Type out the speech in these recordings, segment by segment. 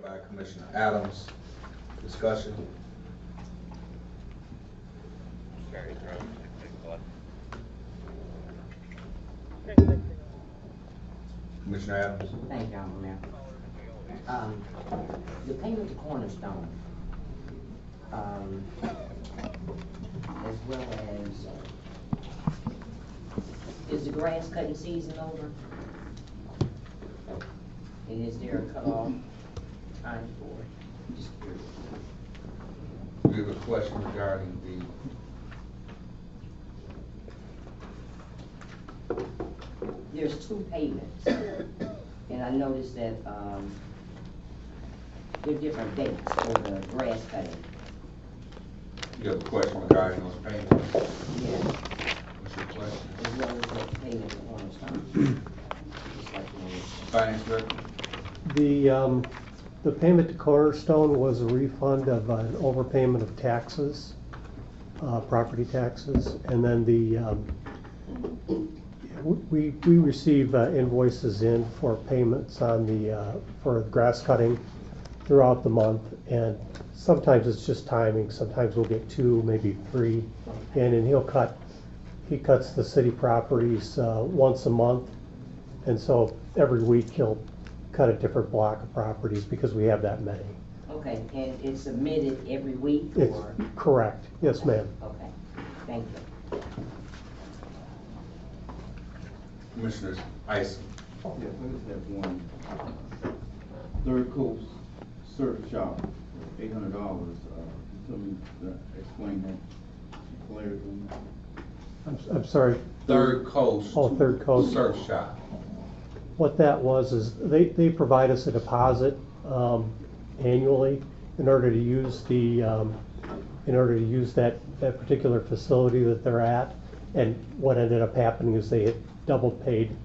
supported by Commissioner Adams. Discussion. Commissioner Adams. Thank you, Honorable Mayor. The payment to Cornerstone, as well as, is the grass cutting season over? And is there a cutoff time for it? Just curious. We have a question regarding There's 2 payments, and I noticed that, there are different dates for the grass cutting. you have a question regarding those payments. Yeah, What's your question? as well as the payment to Cornerstone. Just like, Finance Director. The payment to Cornerstone was a refund of an overpayment of taxes, property taxes, and then we receive invoices in for payments on for grass cutting throughout the month, and sometimes it's just timing. Sometimes we'll get 2, maybe 3, and then he cuts the city properties once a month, and so every week he'll cut a different block of properties because we have that many. okay, and it's submitted every week, It's or? correct, yes, ma'am. Okay, thank you. Commissioner Isom. Yes, I just have one. Third Coast Surf Shop, $800. Tell me, explain that clearly. I'm sorry. Third Coast. Oh, Third Coast. Surf Shop. What that was is they provide us a deposit annually in order to use that particular facility that they're at. And what ended up happening is they had double paid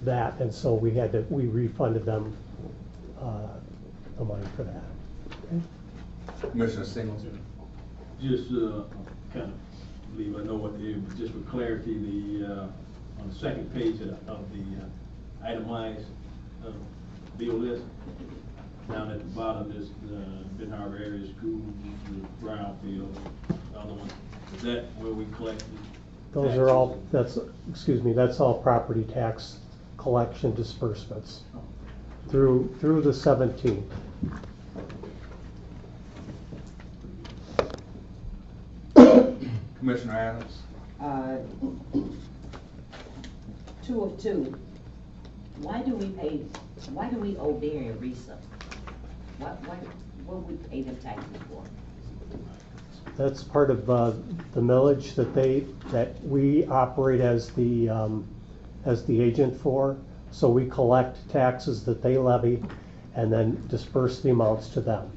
that, and so we refunded them the money for that. Okay. Commissioner Singleton. Just kind of believe I know what they, just for clarity, on the second page of the itemized bill list, down at the bottom is the Benton Harbor area schools, the brownfield, the other one. Is that where we collect? Those are all, that's all property tax collection disbursements through the 17th. Commissioner Adams. 2 of 2. Why do we owe Barry and Risa? What would we pay them taxes for? That's part of the millage that we operate as the agent for. So we collect taxes that they levy and then disperse the amounts to them.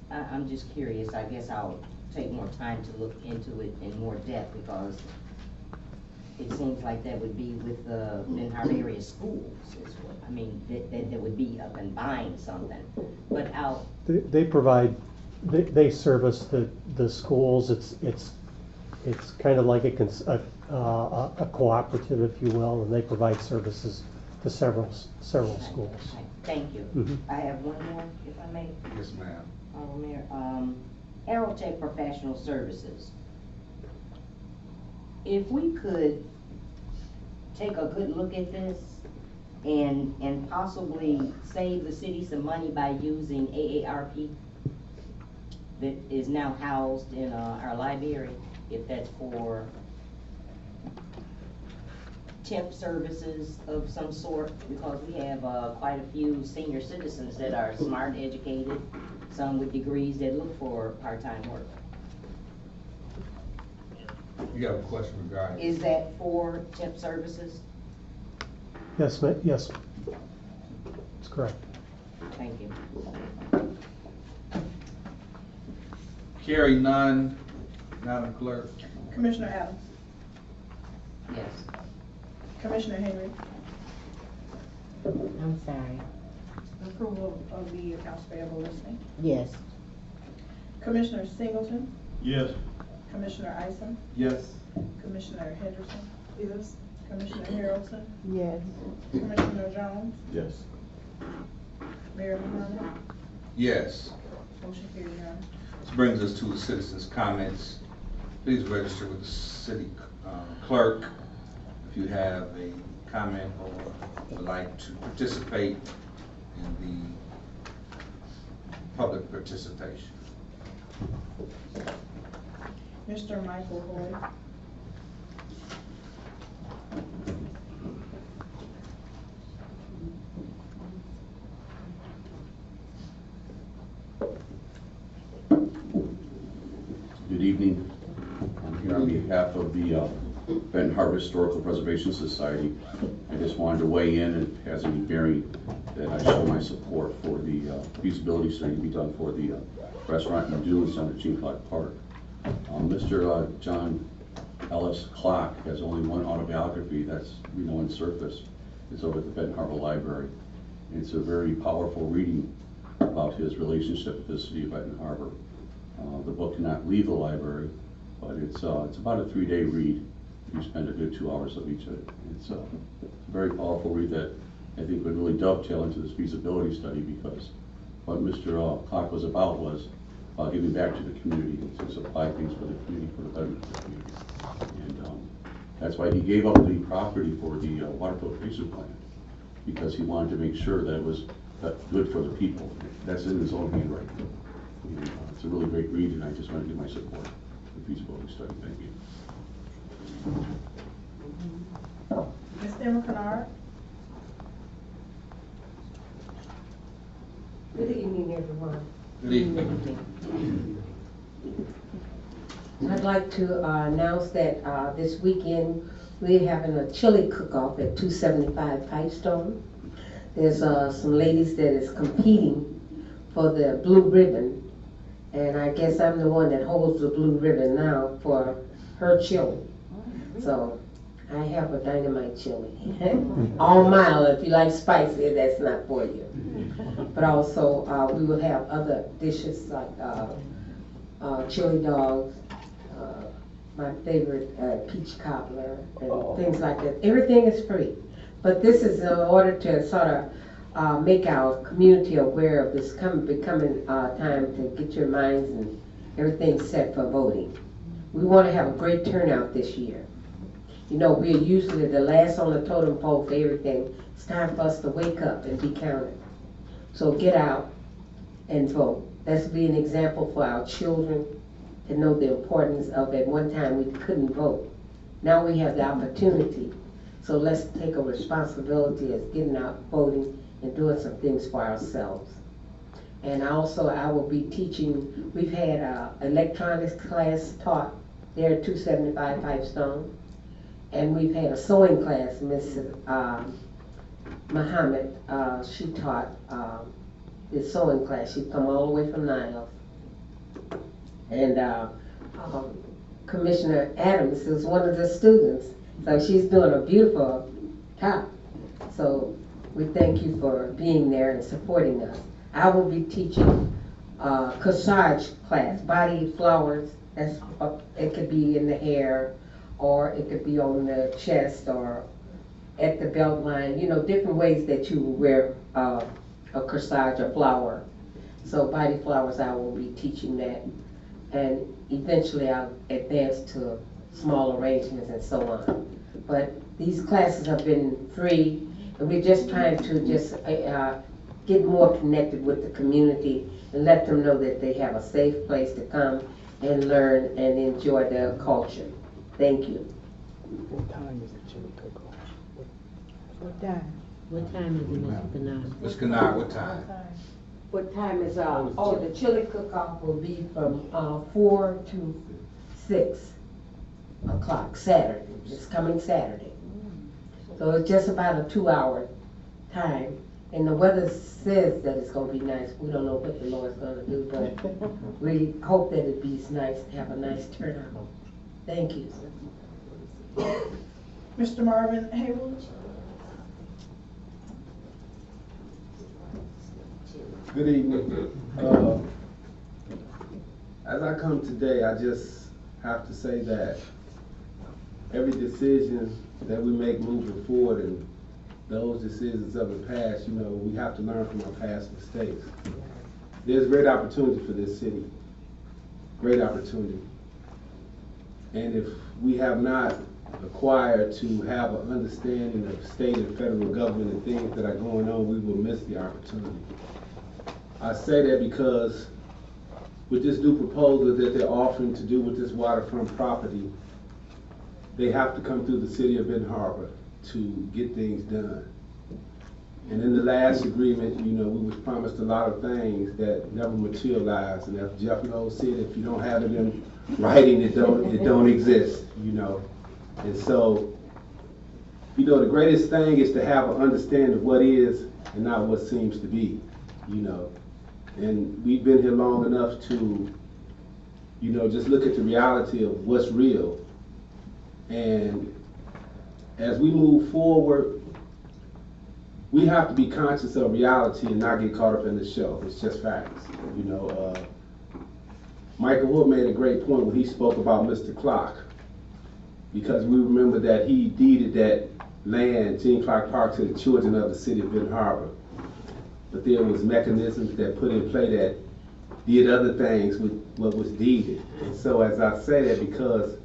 I'm just curious. I guess I'll take more time to look into it in more depth, because it seems like that would be with the Benton Harbor area schools is what, I mean, that would be up and buying something. But They provide, they service the schools. It's kind of like a cooperative, if you will, and they provide services to several schools. Okay, thank you. Mhm. I have one more, if I may. Yes, ma'am. Mayor, Aerotech Professional Services. If we could take a good look at this and possibly save the city some money by using AARP that is now housed in our library, if that's for temp services of some sort, because we have quite a few senior citizens that are smart and educated, some with degrees that look for part-time work. You have a question regarding. Is that for temp services? Yes, yes, that's correct. Thank you. Carry none. Madam Clerk. Commissioner Adams. Yes. Commissioner Henry. I'm sorry. Approval of the accounts payable listing. Yes. Commissioner Singleton. Yes. Commissioner Isom. Yes. Commissioner Henderson. Yes. Commissioner Harrelson. Yes. Commissioner Jones. Yes. Mayor Muhammad? Yes. Motion carried, Your Honor. This brings us to the citizens' comments. Please register with the city clerk if you have a comment or would like to participate in the public participation. Mr. Michael Hoy? Good evening. I'm here on behalf of the Benton Harbor Historical Preservation Society. I just wanted to weigh in, and if it has any bearing, that I show my support for the feasibility study to be done for the restaurant and dunes down at Gene Clark Park. Mr. John Ellis Clark has only one autobiography that's in surface. It's over at the Benton Harbor Library. It's a very powerful reading about his relationship with the city of Benton Harbor. The book cannot leave the library, but it's about a 3-day read. You spend a good 2 hours of each of it. It's a very powerful read that I think would really dovetail into this feasibility study, because what Mr. Clark was about giving back to the community to supply things for the community, for the betterment of the community. And that's why he gave up the property for the water filtration plant, because he wanted to make sure that it was good for the people. That's in his own handwriting. And, it's a really great read, and I just want to give my support for the feasibility study. Thank you. Ms. Emma Kennard? Good evening, everyone. Good evening. I'd like to announce that this weekend we're having a chili cook-off at 275 Pipestone. There's some ladies that is competing for the blue ribbon, and I guess I'm the one that holds the blue ribbon now for her chili. So I have a dynamite chili. All mild. If you like spicy, that's not for you. But also we will have other dishes like chili dogs, my favorite peach cobbler, and things like that. Everything is free. But this is in order to sort of make our community aware of this becoming time to get your minds and everything set for voting. We want to have a great turnout this year. You know, we're usually the last on the totem pole for everything. It's time for us to wake up and be counted. So get out and vote. Let's be an example for our children to know the importance of, at one time we couldn't vote. Now we have the opportunity. So let's take a responsibility as getting out, voting, and doing some things for ourselves. And also I will be teaching, we've had electronics class taught there at 275 Pipestone. And we've had a sewing class, Miss Muhammad, she taught the sewing class. She'd come all the way from Niles. And Commissioner Adams is one of the students. So she's doing a beautiful top. So we thank you for being there and supporting us. I will be teaching corsage class, body flowers. That's it could be in the hair, or it could be on the chest, or at the belt line. You know, different ways that you wear a corsage or flower. So body flowers, I will be teaching that, and eventually I'll advance to small arrangements and so on. But these classes have been free, and we're just trying to just get more connected with the community and let them know that they have a safe place to come and learn and enjoy their culture. Thank you. What time is the chili cook-off? What time? What time is it, Mr. Bernard? Ms. Kennard, what time? What time is the chili cook-off will be from 4 to 6 o'clock Saturday. It's coming Saturday. So it's just about a 2-hour time. And the weather says that it's going to be nice. We don't know what the Lord's going to do, but we hope that it be nice to have a nice turnout. Thank you. Mr. Marvin Haywood? Good evening. As I come today, I just have to say that every decision that we make moving forward in those decisions of the past, you know, we have to learn from our past mistakes. There's great opportunity for this city, great opportunity. And if we have not acquired to have an understanding of state and federal government and things that are going on, we will miss the opportunity. I say that because with this new proposal that they're offering to do with this waterfront property, they have to come through the city of Benton Harbor to get things done. And in the last agreement, you know, we was promised a lot of things that never materialized. And as Jeff Knowles said, if you don't have it in writing, it don't exist, you know. And so, you know, the greatest thing is to have an understanding of what is and not what seems to be, you know. And we've been here long enough to, you know, just look at the reality of what's real. And as we move forward, we have to be conscious of reality and not get caught up in the show. It's just facts, you know. Michael Hood made a great point when he spoke about Mr. Clark, because we remember that he deeded that land, Gene Clark Park, to the children of the city of Benton Harbor. But there was mechanisms that put in play that did other things with what was deeded. And so as I say that, because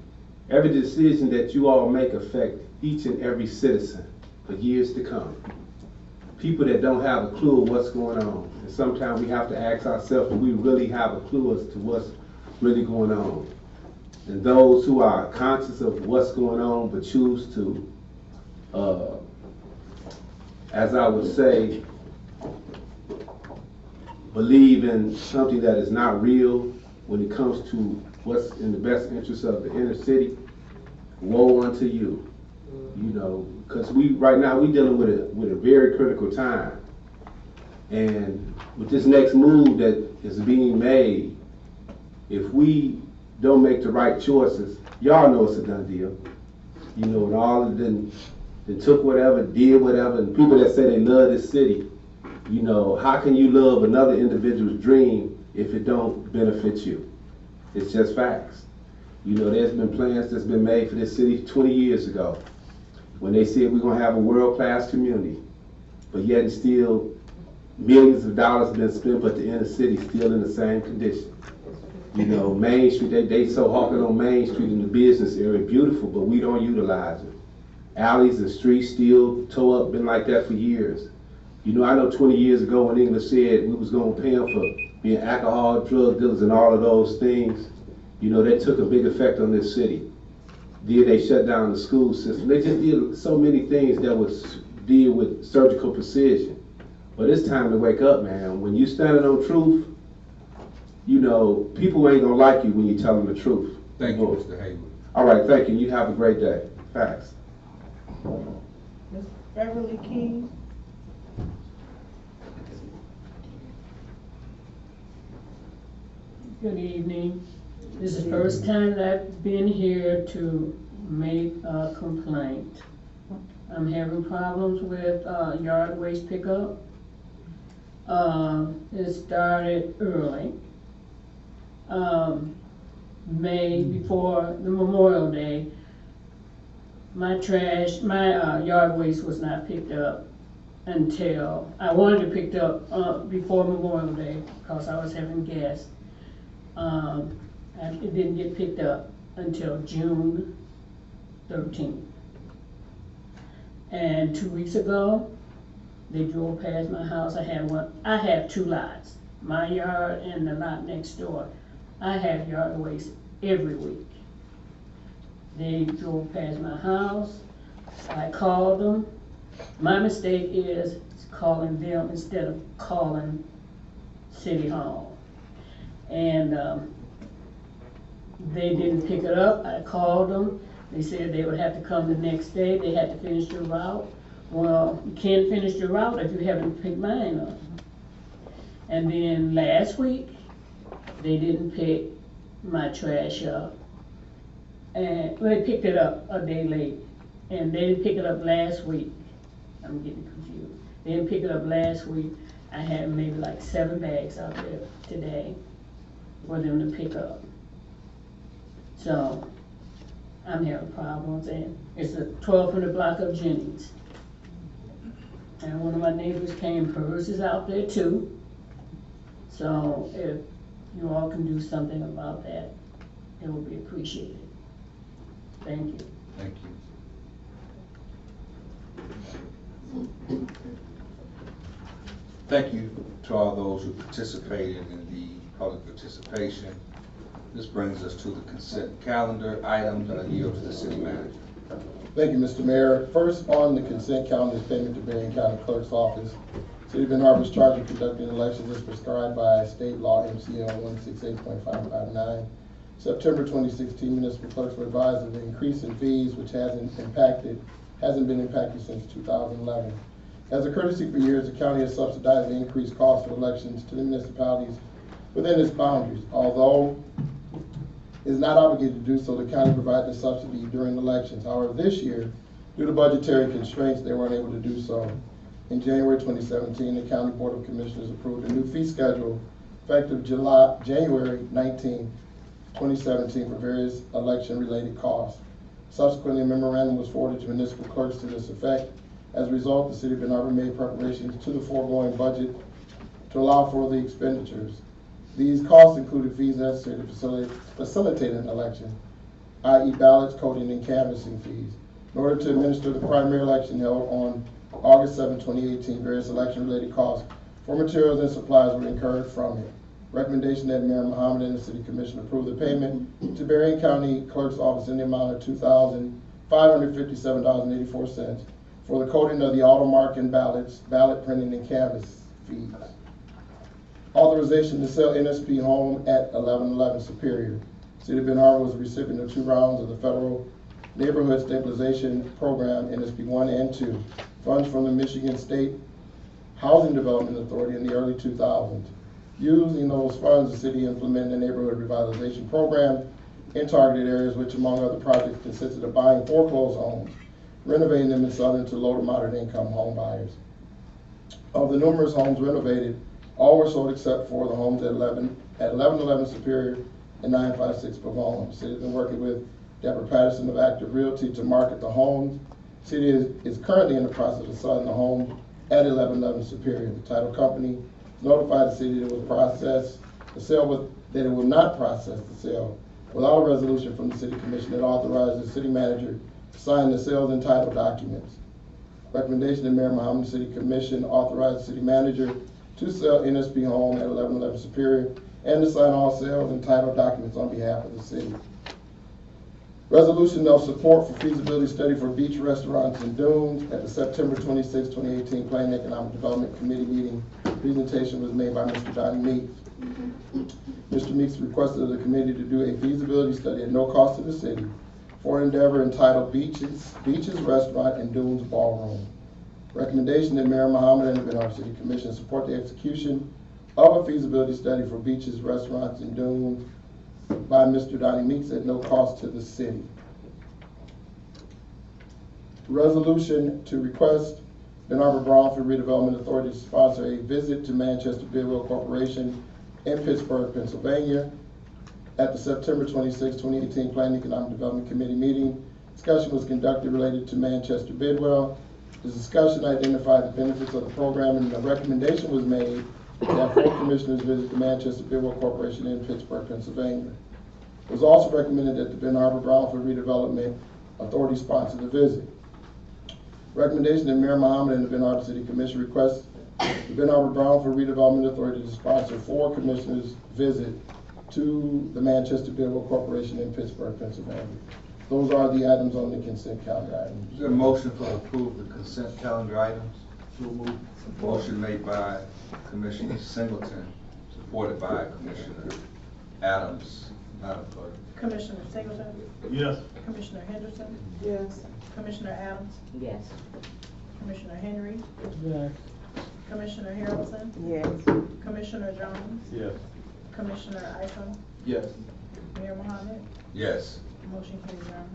every decision that you all make affect each and every citizen for years to come. People that don't have a clue of what's going on. And sometimes we have to ask ourselves, do we really have a clue as to what's really going on? And those who are conscious of what's going on but choose to, as I would say, believe in something that is not real when it comes to what's in the best interest of the inner city, woe unto you. You know, because right now we're dealing with a very critical time. And with this next move that is being made, if we don't make the right choices, y'all know it's a done deal. You know, and all of them took whatever, did whatever, and people that say they love this city, you know, how can you love another individual's dream if it don't benefit you? It's just facts. You know, there's been plans that's been made for this city 20 years ago when they said we're going to have a world-class community, but yet and still millions of dollars have been spent, but the inner city still in the same condition. You know, Main Street, they so hawking on Main Street in the business area, beautiful, but we don't utilize it. Alleys and streets still tore up, been like that for years. You know, I know 20 years ago when English said we was going to pay them for being alcohol, drug dealers, and all of those things, you know, that took a big effect on this city. Did they shut down the school system? They just did so many things that was deal with surgical precision. But it's time to wake up, man. When you standing on truth, you know, people ain't gonna like you when you tell them the truth. Thank you, Mr. Haywood. All right, thank you. You have a great day. Facts. Ms. Beverly King. Good evening. This is the first time that I've been here to make a complaint. I'm having problems with yard waste pickup. It started early. May before the Memorial Day, my yard waste was not picked up until, I wanted to pick it up before Memorial Day because I was having guests. And it didn't get picked up until June 13th. And 2 weeks ago, they drove past my house. I have two lots, my yard and the lot next door. I have yard waste every week. They drove past my house. I called them. My mistake is calling them instead of calling City Hall. And they didn't pick it up. I called them. They said they would have to come the next day. They had to finish the route. Well, you can't finish the route if you haven't picked mine up. And then last week, they didn't pick my trash up. And well, they picked it up a day late. And they didn't pick it up last week. I'm getting confused. They didn't pick it up last week. I had maybe like 7 bags out there today for them to pick up. So I'm having problems, and it's a 1200 block of Jennings. And one of my neighbors came, hers is out there too. So if you all can do something about that, it will be appreciated. Thank you. Thank you. Thank you to all those who participated in the public participation. This brings us to the consent calendar items, and I yield to the city manager. Thank you, Mr. Mayor. First on the consent calendar is payment to Berrien County Clerk's Office. City of Benton Harbor is charged with conducting elections as prescribed by state law MCL 168.559. September 2016, municipal clerks were advised of the increase in fees, which hasn't been impacted since 2011. As a courtesy for years, the county has subsidized the increased cost of elections to the municipalities within its boundaries. Although it is not obligated to do so, the county provided the subsidy during elections. However, this year, due to budgetary constraints, they weren't able to do so. In January 2017, the County Board of Commissioners approved a new fee schedule effective January 19, 2017 for various election-related costs. Subsequently, a memorandum was forwarded to municipal clerks to this effect. As a result, the City of Benton Harbor made preparations to the foregoing budget to allow for the expenditures. These costs included fees necessary to facilitate an election, i.e. ballots, coding, and canvassing fees. In order to administer the primary election held on August 7, 2018, various election-related costs for materials and supplies were incurred from it. Recommendation that Mayor Muhammad and the City Commission approve the payment to Berrien County Clerk's Office in the amount of $2,557.84 for the coding of the automarking ballots, ballot printing, and canvass fees. Authorization to sell NSP home at 1111 Superior. City of Benton Harbor was the recipient of 2 rounds of the Federal Neighborhood Stabilization Program, NSP 1 and 2, funds from the Michigan State Housing Development Authority in the early 2000s. Using those funds, the city implemented a neighborhood revitalization program in targeted areas, which among other projects consisted of buying foreclosed homes, renovating them, and selling to low to moderate income home buyers. Of the numerous homes renovated, all were sold except for the homes at 1111 Superior and 956 Pavone. The city has been working with Deborah Patterson of Active Realty to market the homes. The city is currently in the process of selling the home at 1111 Superior. The title company notified the city that it will not process the sale without a resolution from the City Commission that authorizes the city manager to sign the sales and title documents. Recommendation that Mayor Muhammad, the City Commission authorize the city manager to sell NSP home at 1111 Superior and to sign all sales and title documents on behalf of the city. Resolution of support for feasibility study for beach restaurants and dunes. At the September 26, 2018 Planning and Economic Development Committee meeting, presentation was made by Mr. Donnie Meeks. Mr. Meeks requested of the committee to do a feasibility study at no cost to the city for an endeavor entitled Beaches, Restaurant, and Dunes Ballroom. Recommendation that Mayor Muhammad and the Benton Harbor City Commission support the execution of a feasibility study for beaches, restaurants, and dunes by Mr. Donnie Meeks at no cost to the city. Resolution to request Benton Harbor Brownfield Redevelopment Authority to sponsor a visit to Manchester Bidwell Corporation in Pittsburgh, Pennsylvania. At the September 26, 2018 Planning and Economic Development Committee meeting, discussion was conducted related to Manchester Bidwell. The discussion identified the benefits of the program, and a recommendation was made that 4 commissioners visit the Manchester Bidwell Corporation in Pittsburgh, Pennsylvania. It was also recommended that the Benton Harbor Brownfield Redevelopment Authority sponsor the visit. Recommendation that Mayor Muhammad and the Benton Harbor City Commission request the Benton Harbor Brownfield Redevelopment Authority to sponsor 4 commissioners visit to the Manchester Bidwell Corporation in Pittsburgh, Pennsylvania. Those are the items on the consent calendar items. Is there a motion to approve the consent calendar items? Motion made by Commissioner Singleton, supported by Commissioner Adams. Madam Clerk. Commissioner Singleton? Yes. Commissioner Henderson? Yes. Commissioner Adams? Yes. Commissioner Henry? Yes. Commissioner Harrelson? Yes. Commissioner Jones? Yes. Commissioner Isham? Yes. Mayor Muhammad? Yes. Motion carries, Your Honor.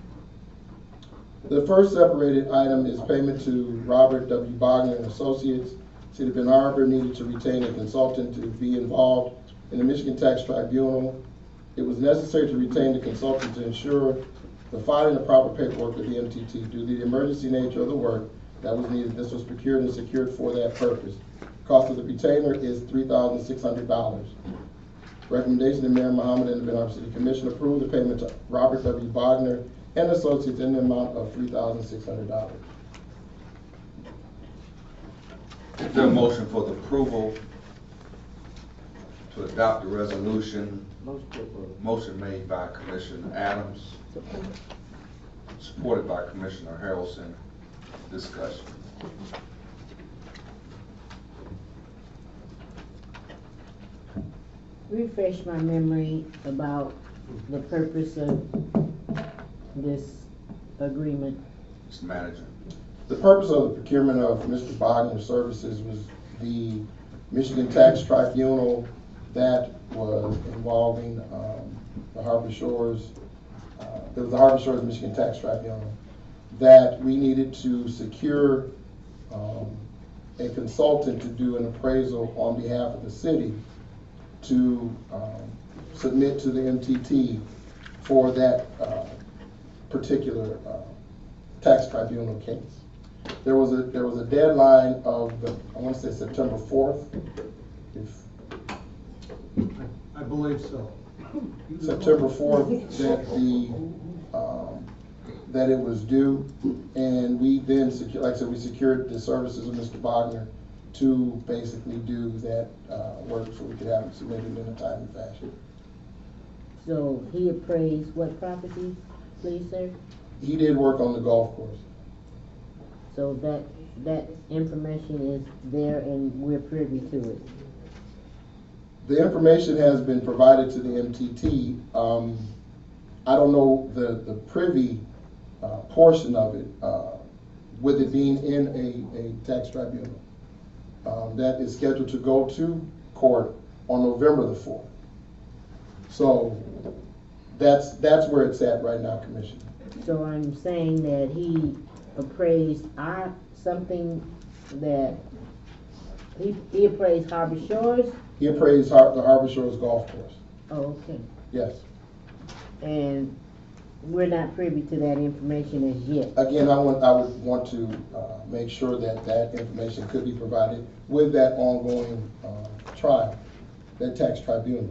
The first separated item is payment to Robert W. Bogner and Associates. City of Benton Harbor needed to retain a consultant to be involved in the Michigan Tax Tribunal. It was necessary to retain the consultant to ensure the filing of proper paperwork with the MTT. Due to the emergency nature of the work, that was needed. This was procured and secured for that purpose. Cost of the retainer is $3,600. Recommendation of Mayor Muhammad and the Benton Harbor City Commission approve the payment to Robert W. Wagner and Associates in the amount of $3,600. Is there a motion for the approval to adopt the resolution? Motion to approve. Motion made by Commissioner Adams, supported by Commissioner Harrelson. Discussion. Refresh my memory about the purpose of this agreement. Mr. Manager. The purpose of the procurement of Mr. Wagner's services was the Michigan Tax Tribunal that was involving the Harbor Shores. It was the Harbor Shores Michigan Tax Tribunal that we needed to secure a consultant to do an appraisal on behalf of the city to submit to the MTT for that particular tax tribunal case. There was a deadline of I want to say September 4th. I believe so. September 4th that it was due, and we then like I said, we secured the services of Mr. Wagner to basically do that work so we could have it submitted in a timely fashion. So he appraised what property, please, sir? He did work on the golf course. So that information is there and we're privy to it. The information has been provided to the MTT. I don't know the privy portion of it, with it being in a tax tribunal. That is scheduled to go to court on November the 4th. So that's where it's at right now, Commissioner. So I'm saying that he appraised something that he appraised Harbor Shores? He appraised the Harbor Shores golf course. Oh, okay. Yes. And we're not privy to that information as yet. Again, I would want to make sure that information could be provided with that ongoing trial, that tax tribunal.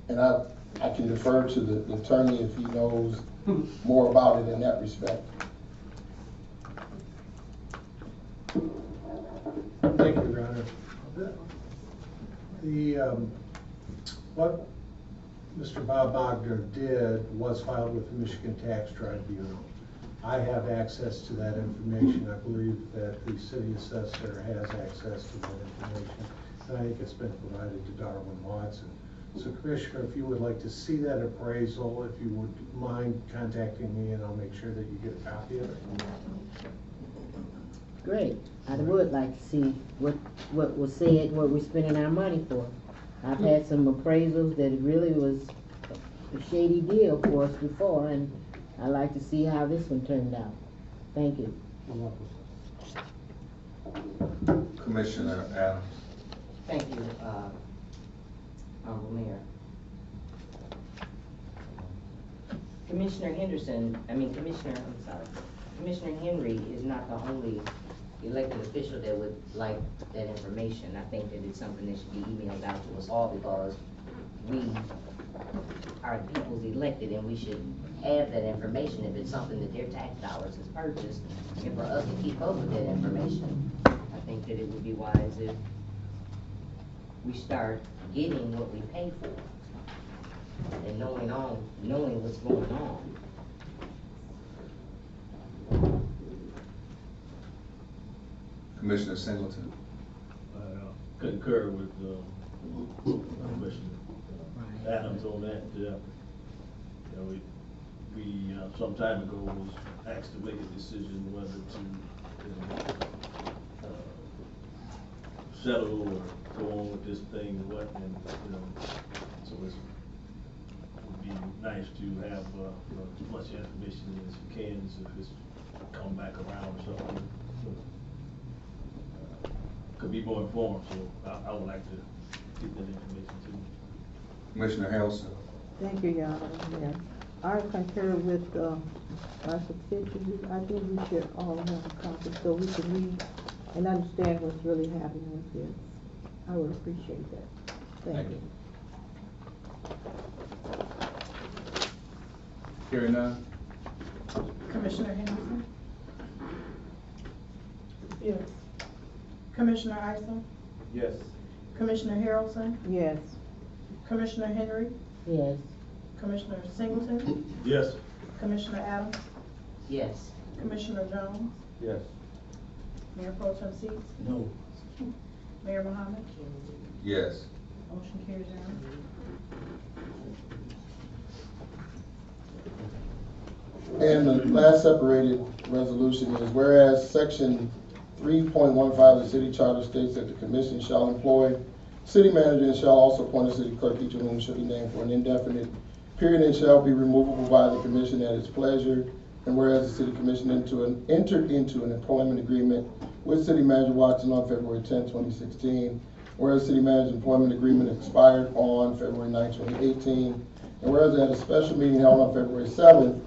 And I can defer to the attorney if he knows more about it in that respect. Thank you, Your Honor. What Mr. Bob Wagner did was filed with the Michigan Tax Tribunal. I have access to that information. I believe that the city assessor has access to that information. And I think it's been provided to Darwin Watson. So Commissioner, if you would like to see that appraisal, if you would mind contacting me and I'll make sure that you get a copy of it. Great. I would like to see what was said, what we're spending our money for. I've had some appraisals that it really was a shady deal for us before, and I'd like to see how this one turned out. Thank you. Commissioner Adams. Thank you, Honorable Mayor. Commissioner Henry is not the only elected official that would like that information. I think that it's something that should be emailed out to us all because we are the people's elected and we should have that information if it's something that their tax dollars has purchased. And for us to keep up with that information, I think that it would be wise if we start getting what we pay for and knowing what's going on. Commissioner Singleton. Concur with Commissioner Adams on that. We some time ago was asked to make a decision whether to settle or go on with this thing or what, and so it would be nice to have as much information as you can, so if it's come back around or something. Could be more informed, so I would like to get that information too. Commissioner Harrelson. Thank you, Your Honor. I concur with, our substitute. I think we should all have a copy so we can read and understand what's really happening with this. I would appreciate that. Thank you. Hearing none? Commissioner Henderson? Yes. Commissioner Isom? Yes. Commissioner Harrelson? Yes. Commissioner Henry? Yes. Commissioner Singleton? Yes. Commissioner Adams? Yes. Commissioner Jones? Yes. Mayor Pro Tem Seats? No. Mayor Muhammad? Yes. Motion carries unanimously. And the last separated resolution is whereas section 3.15 of the city charter states that the commission shall employ city manager and shall also appoint a city clerk, each of whom shall be named for an indefinite period and shall be removable by the commission at its pleasure. And whereas the city commission entered into an employment agreement with city manager Watson on February 10, 2016. Whereas city manager's employment agreement expired on February 9, 2018. And whereas at a special meeting held on February 7,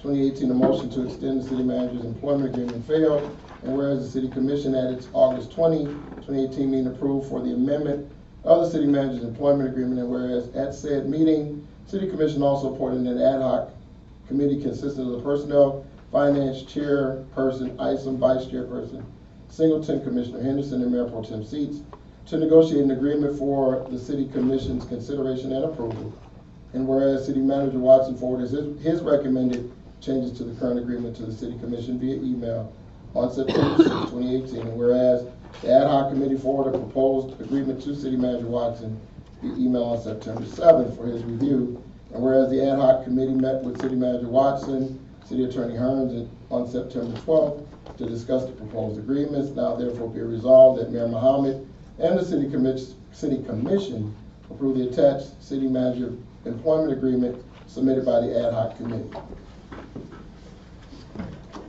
2018, a motion to extend the city manager's employment agreement failed. And whereas the city commission at its August 20, 2018 meeting approved for the amendment of the city manager's employment agreement. And whereas at said meeting, city commission also appointed an ad hoc committee consisting of the personnel, finance chairperson, Isom, vice chairperson, Singleton, Commissioner Henderson, and Mayor Pro Tem Seats to negotiate an agreement for the city commission's consideration and approval. And whereas city manager Watson forwarded his recommended changes to the current agreement to the city commission via email on September 6, 2018. And whereas the ad hoc committee forwarded a proposed agreement to city manager Watson via email on September 7th for his review. And whereas the ad hoc committee met with city manager Watson, city attorney Hearns on September 12th to discuss the proposed agreements, now therefore be resolved that Mayor Muhammad and the city commission approve the attached city manager employment agreement submitted by the ad hoc committee.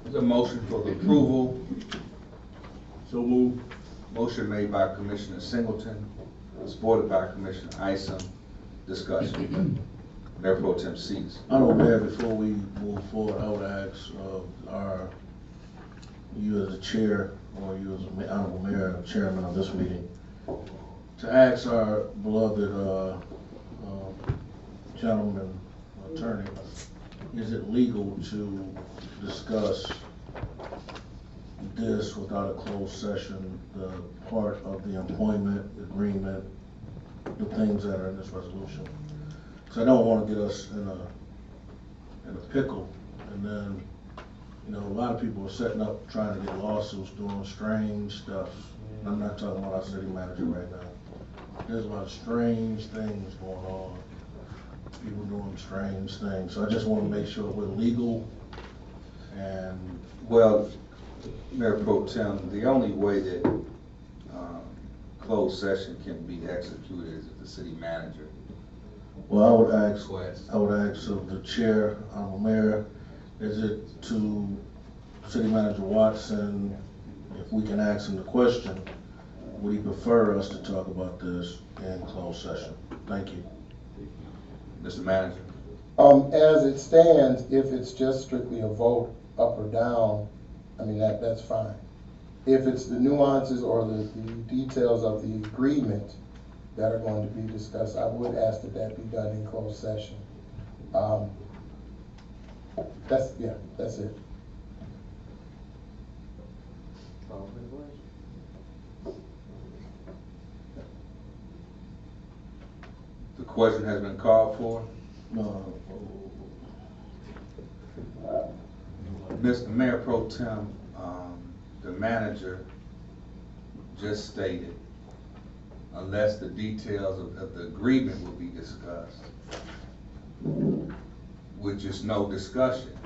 There's a motion for the approval. So moved. Motion made by Commissioner Singleton, supported by Commissioner Isom. Discussion. Mayor Pro Tem Seats. Honorable Mayor, before we move forward, I would ask, you as the chair, or you as the Honorable Mayor, chairman of this meeting, to ask our beloved gentleman, attorney, is it legal to discuss this without a closed session, the part of the employment agreement, the things that are in this resolution? Because I don't want to get us in a pickle, and then, you know, a lot of people are setting up, trying to get lawsuits, doing strange stuff. And I'm not talking about our city manager right now. There's a lot of strange things going on. People doing strange things. So I just want to make sure we're legal and. Well, Mayor Pro Tem, the only way that closed session can be executed is if the city manager. Well, I would ask requests. of the chair, Honorable Mayor, is it to City Manager Watson, if we can ask him the question, would he prefer us to talk about this in closed session? Thank you. Mr. Manager. As it stands, if it's just strictly a vote up or down, I mean, that's fine. If it's the nuances or the details of the agreement that are going to be discussed, I would ask that that be done in closed session. That's it. The question has been called for. Mr. Mayor Pro Tem, the manager just stated, unless the details of the agreement will be discussed, with just no discussion,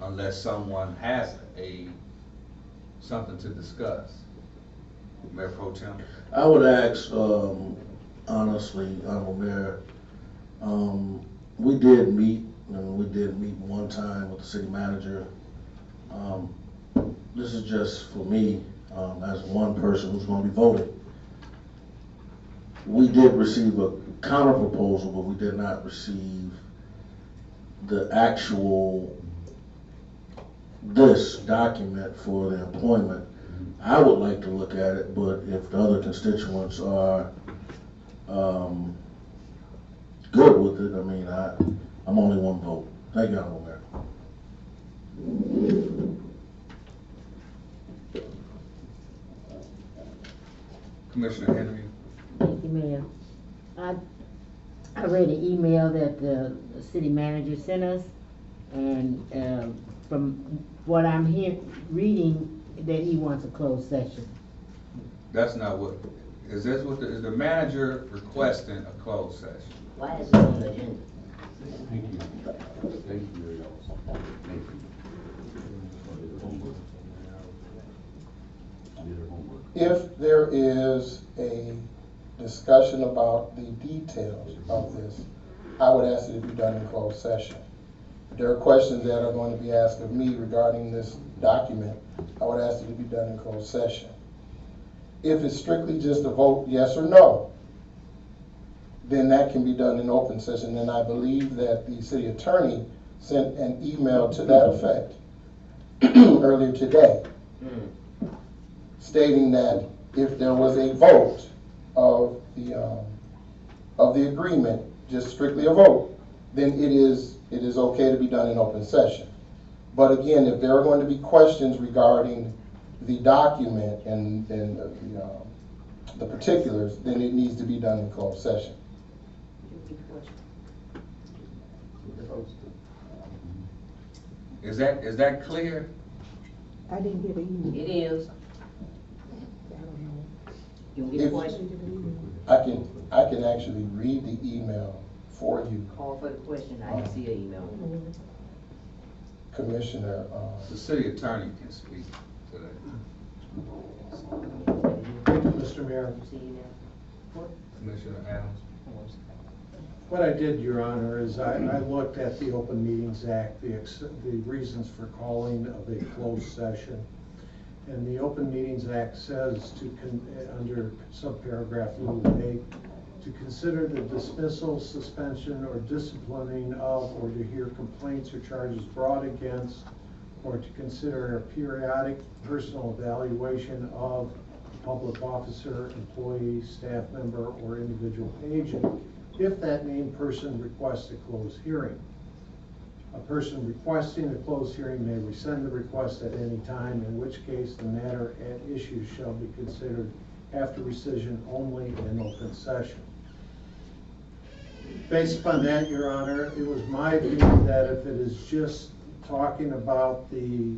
unless someone has something to discuss. Mayor Pro Tem? I would ask, honestly, Honorable Mayor, we did meet one time with the city manager. This is just for me, as one person who's going to be voting. We did receive a counter proposal, but we did not receive the actual, this document for the employment, I would like to look at it, but if the other constituents are, good with it, I mean, I'm only one vote. Thank you, Honorable Mayor. Commissioner Henry. Thank you, Mayor. I read an email that the city manager sent us, and from what I'm reading, that he wants a closed session. That's not what, is the manager requesting a closed session? Why is it on the agenda? Thank you. Thank you, Mayor. Thank you. If there is a discussion about the details of this, I would ask that it be done in closed session. If there are questions that are going to be asked of me regarding this document, I would ask that it be done in closed session. If it's strictly just a vote yes or no, then that can be done in open session. And I believe that the city attorney sent an email to that effect earlier today, stating that if there was a vote of the agreement, just strictly a vote, then it is okay to be done in open session. But again, if there are going to be questions regarding the document and the particulars, then it needs to be done in closed session. Is that clear? I didn't get an email. It is. I don't know. You get a question? I can actually read the email for you, Call for the question. I didn't see your email. Commissioner. The city attorney can speak to that. Mr. Mayor, You see your email? Commissioner Adams. what I did, Your Honor, is I looked at the Open Meetings Act, the reasons for calling of a closed session. And the Open Meetings Act says under subparagraph A, to consider the dismissal, suspension, or disciplining of, or to hear complaints or charges brought against, or to consider a periodic personal evaluation of a public officer, employee, staff member, or individual agent, if that named person requests a closed hearing. A person requesting a closed hearing may rescind the request at any time, in which case the matter at issue shall be considered after rescission only in open session. Based upon that, Your Honor, it was my view that if it is just talking about the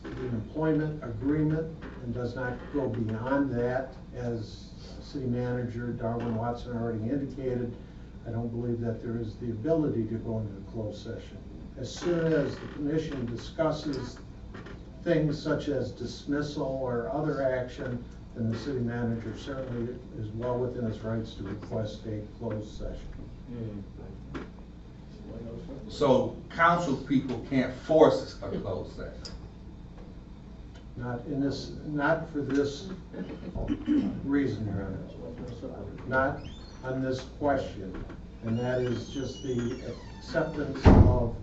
employment agreement and does not go beyond that, as City Manager Darwin Watson already indicated, I don't believe that there is the ability to go into the closed session. As soon as the commission discusses things such as dismissal or other action, then the city manager certainly is well within his rights to request a closed session. So council people can't force a closed session? Not for this reason, Your Honor. Not on this question. And that is just the acceptance of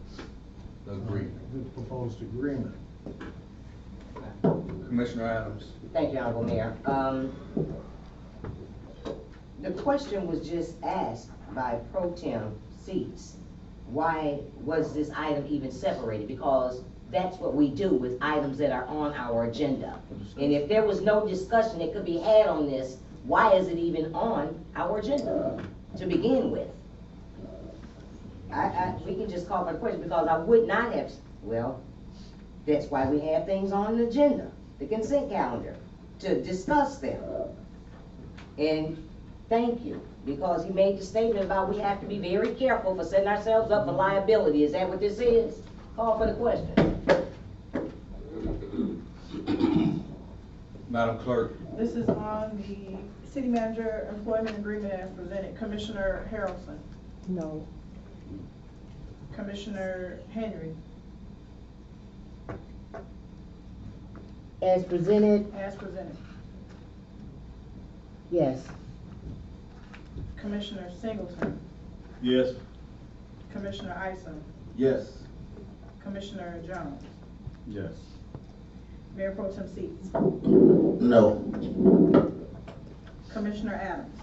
The agreement. the proposed agreement. Commissioner Adams. Thank you, Honorable Mayor. The question was just asked by Pro Tem Seats. Why was this item even separated? Because that's what we do with items that are on our agenda. And if there was no discussion that could be had on this, why is it even on our agenda to begin with? We can just call for the question, because I would not have, well, that's why we have things on the agenda, the consent calendar, to discuss them. And thank you, because he made the statement about we have to be very careful for setting ourselves up for liability. Is that what this is? Call for the question. Madam Clerk. This is on the city manager employment agreement as presented. Commissioner Harrelson. No. Commissioner Henry. As presented, As presented. yes. Commissioner Singleton. Yes. Commissioner Isom, Yes. Commissioner Jones, Yes. Mayor Pro Tem Seats, No. Commissioner Adams.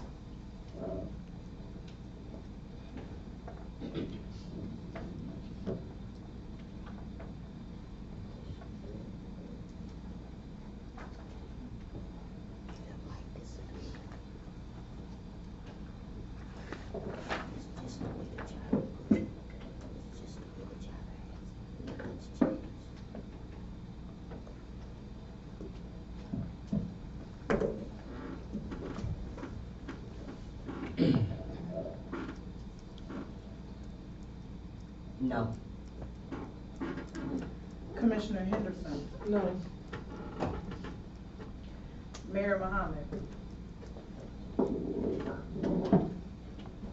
No. Commissioner Henderson, No. Mayor Muhammad,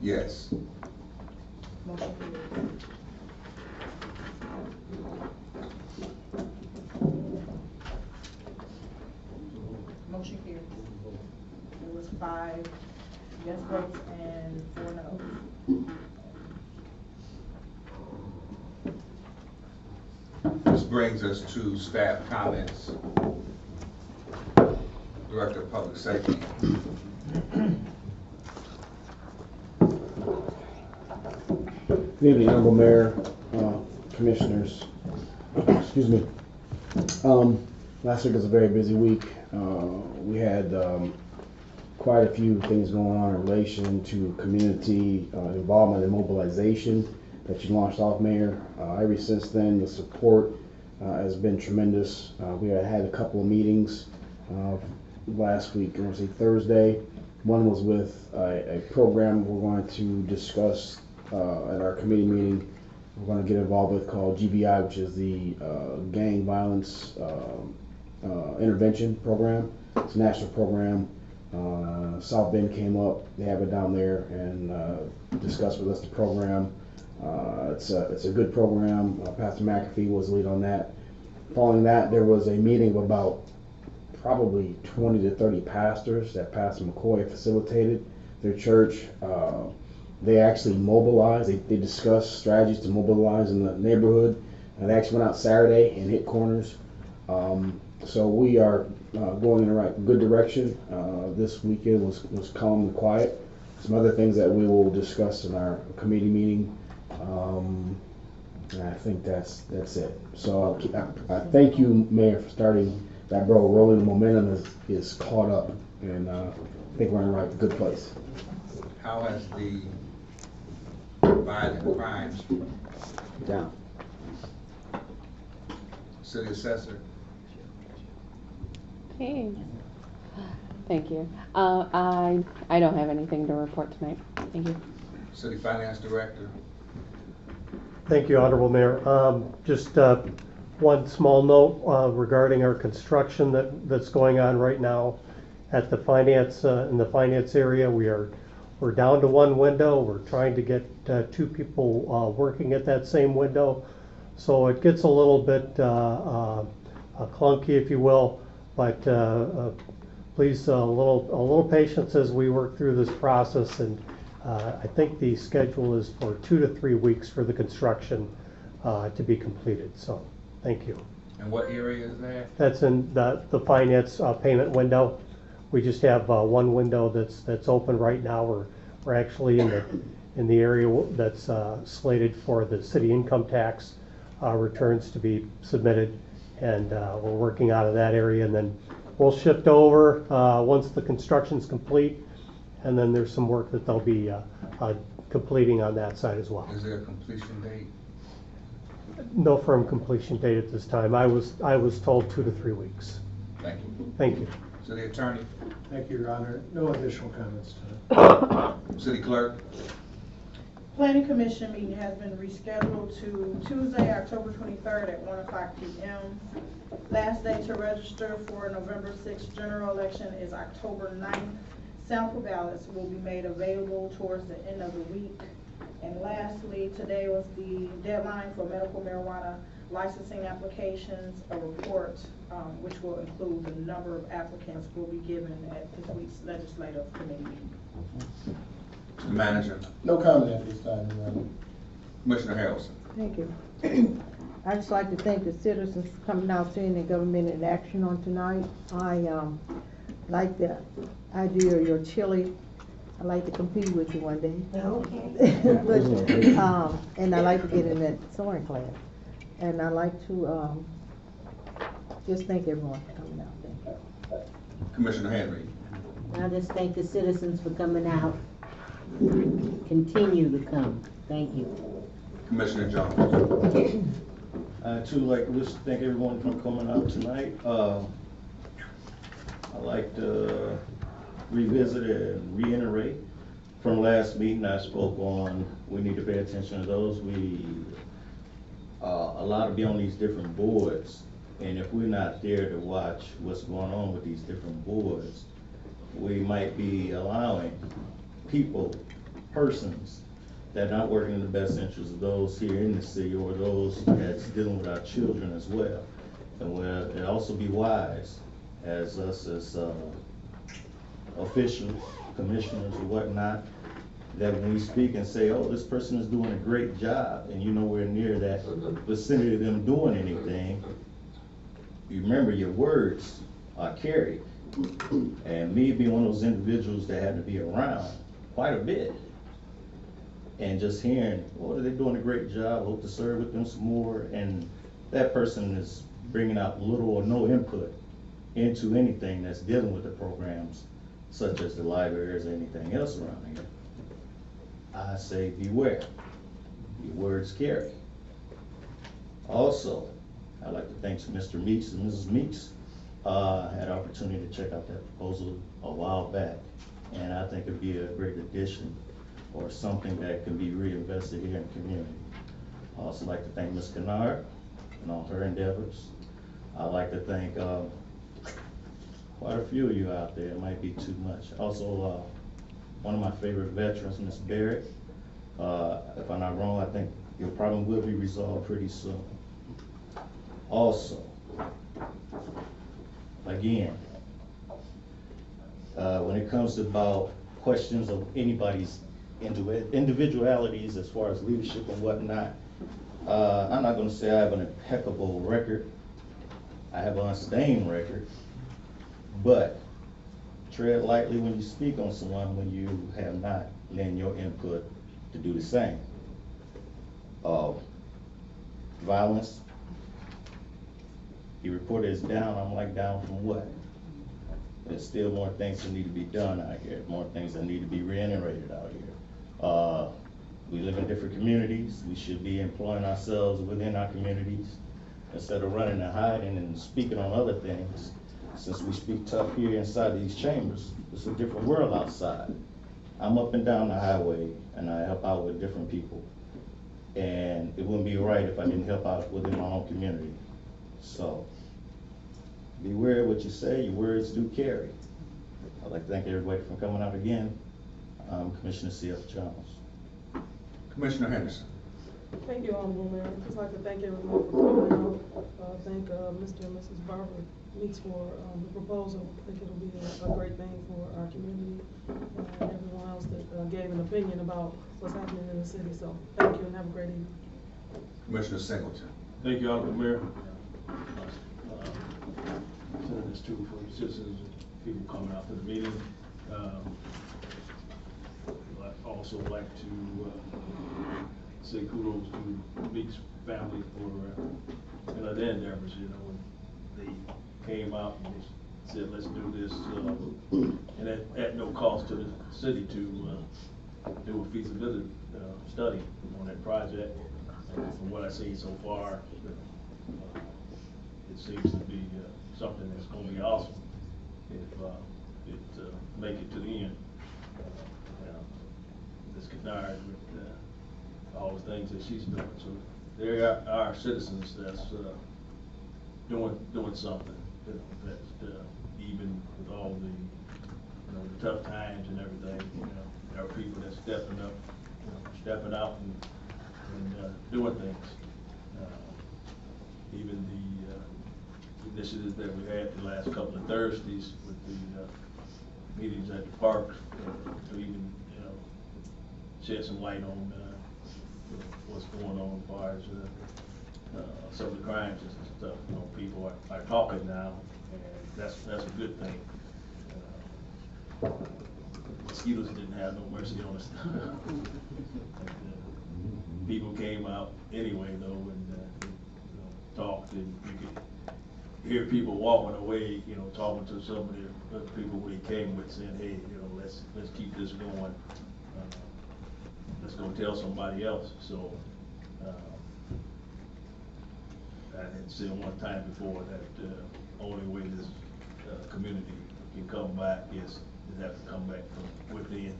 Yes. motion carries. Motion carries. It was 5 yes votes and 4 no's. This brings us to staff comments. Director of Public Safety. Good evening, Honorable Mayor, Commissioners. Excuse me. Last week was a very busy week. We had quite a few things going on in relation to community involvement and mobilization that you launched off, Mayor. Ever since then, the support has been tremendous. We had a couple of meetings last week, I want to say Thursday. One was with a program we're going to discuss at our committee meeting. We're going to get involved with called GBI, which is the Gang Violence Intervention Program. It's a national program. South Bend came up, they have it down there, and discussed with us the program. It's a good program. Pastor McAfee was the lead on that. Following that, there was a meeting of about probably 20 to 30 pastors that Pastor McCoy facilitated. Their church, they actually mobilized. They discussed strategies to mobilize in the neighborhood. And they actually went out Saturday and hit corners. So we are going in the good direction. This weekend was calm and quiet. Some other things that we will discuss in our committee meeting. And I think that's it. So I thank you, Mayor, for starting that ball rolling. The momentum is caught up, and I think we're in the good place. How has the violent crimes Down. City Assessor? Hey, thank you. I don't have anything to report tonight. Thank you. City Finance Director? Thank you, Honorable Mayor. Just one small note regarding our construction that's going on right now at the finance in the finance area. We're down to one window. We're trying to get 2 people working at that same window, so it gets a little bit clunky, if you will. But please a little patience as we work through this process. And I think the schedule is for 2 to 3 weeks for the construction to be completed. So, thank you. And what area is that? That's in the finance payment window. We just have one window that's open right now. We're actually in the area that's slated for the city income tax returns to be submitted, and we're working out of that area. And then we'll shift over once the construction's complete. And then there's some work that they'll be completing on that side as well. Is there a completion date? No firm completion date at this time. I was told 2 to 3 weeks. Thank you. Thank you. City Attorney? Thank you, Your Honor. No additional comments tonight. City Clerk? Planning Commission meeting has been rescheduled to Tuesday, October 23rd at 1:00 p.m. Last day to register for November 6th general election is October 9th. Sample ballots will be made available towards the end of the week. And lastly, today was the deadline for medical marijuana licensing applications. A report, which will include the number of applicants, will be given at this week's legislative committee meeting. The Manager? No comment at this time, Your Honor. Commissioner Harrelson. Thank you. I'd just like to thank the citizens for coming out, seeing the government in action on tonight. I like the idea of your chili. I'd like to compete with you one day. Okay. But, and I like to get in that soaring class. And I like to just thank everyone for coming out. Thank you. Commissioner Henry. I just thank the citizens for coming out. Continue to come. Thank you. Commissioner Jones. I too like to wish, thank everyone for coming out tonight. I like to revisit and reiterate from last meeting I spoke on, we need to pay attention to those. We allowed to be on these different boards, and if we're not there to watch what's going on with these different boards, we might be allowing people, persons, that are not working in the best interest of those here in the city or those that's dealing with our children as well. And we'll also be wise as us as officials, commissioners or whatnot, that when we speak and say, oh, this person is doing a great job, and you're nowhere near that vicinity of them doing anything, you remember your words are carried. And me being one of those individuals that had to be around quite a bit, and just hearing, oh, they're doing a great job, hope to serve with them some more, and that person is bringing out little or no input into anything that's dealing with the programs, such as the libraries or anything else around here. I say beware, your words carry. Also, I'd like to thank Mr. Meeks and Mrs. Meeks. Had an opportunity to check out that proposal a while back, and I think it'd be a great addition or something that can be reinvested here in the community. I'd also like to thank Ms. Kennard and all her endeavors. I'd like to thank quite a few of you out there. It might be too much. Also, one of my favorite veterans, Ms. Barrett. If I'm not wrong, I think your problem will be resolved pretty soon. Also, again, when it comes about questions of anybody's individualities as far as leadership and whatnot, I'm not going to say I have an impeccable record. I have an unstained record, but tread lightly when you speak on someone when you have not lent your input to do the same. Violence, he reported is down. I'm like, down from what? There's still more things that need to be done out here, more things that need to be reiterated out here. We live in different communities. We should be employing ourselves within our communities instead of running and hiding and speaking on other things. Since we speak tough here inside these chambers, it's a different world outside. I'm up and down the highway and I help out with different people. And it wouldn't be right if I didn't help out within my own community. So, beware of what you say, your words do carry. I'd like to thank everybody for coming out again. I'm Commissioner C.F. Jones. Commissioner Henderson. Thank you, Honorable Mayor. I'd just like to thank everyone for coming out. Thank Mr. and Mrs. Barbara Meeks for the proposal. I think it'll be a great thing for our community and everyone else that gave an opinion about what's happening in the city. So thank you and have a great evening. Commissioner Singleton. Thank you, Honorable Mayor. Sending this too for the citizens and people coming out to the meeting. I'd also like to say kudos to Meeks family for their endeavors. You know, when they came out and they said, let's do this, and at no cost to the city to do a feasibility study on that project. And from what I see so far, it seems to be something that's going to be awesome if it make it to the end. Ms. Kennard with all the things that she's doing. So there are citizens that's doing something. You know, that even with all the the tough times and everything, there are people that's stepping out and doing things. Even the initiatives that we had the last couple of Thursdays with the meetings at the park to even shed some light on what's going on as far as some of the crimes and stuff. You know, people are talking now, and that's a good thing. Mosquitoes didn't have no mercy on us. People came out anyway though, and talked, and you could hear people walking away, talking to some of the people they came with, saying, hey, let's keep this going. Let's go tell somebody else. So I had said one time before that the only way this community can come back is to have to come back from within.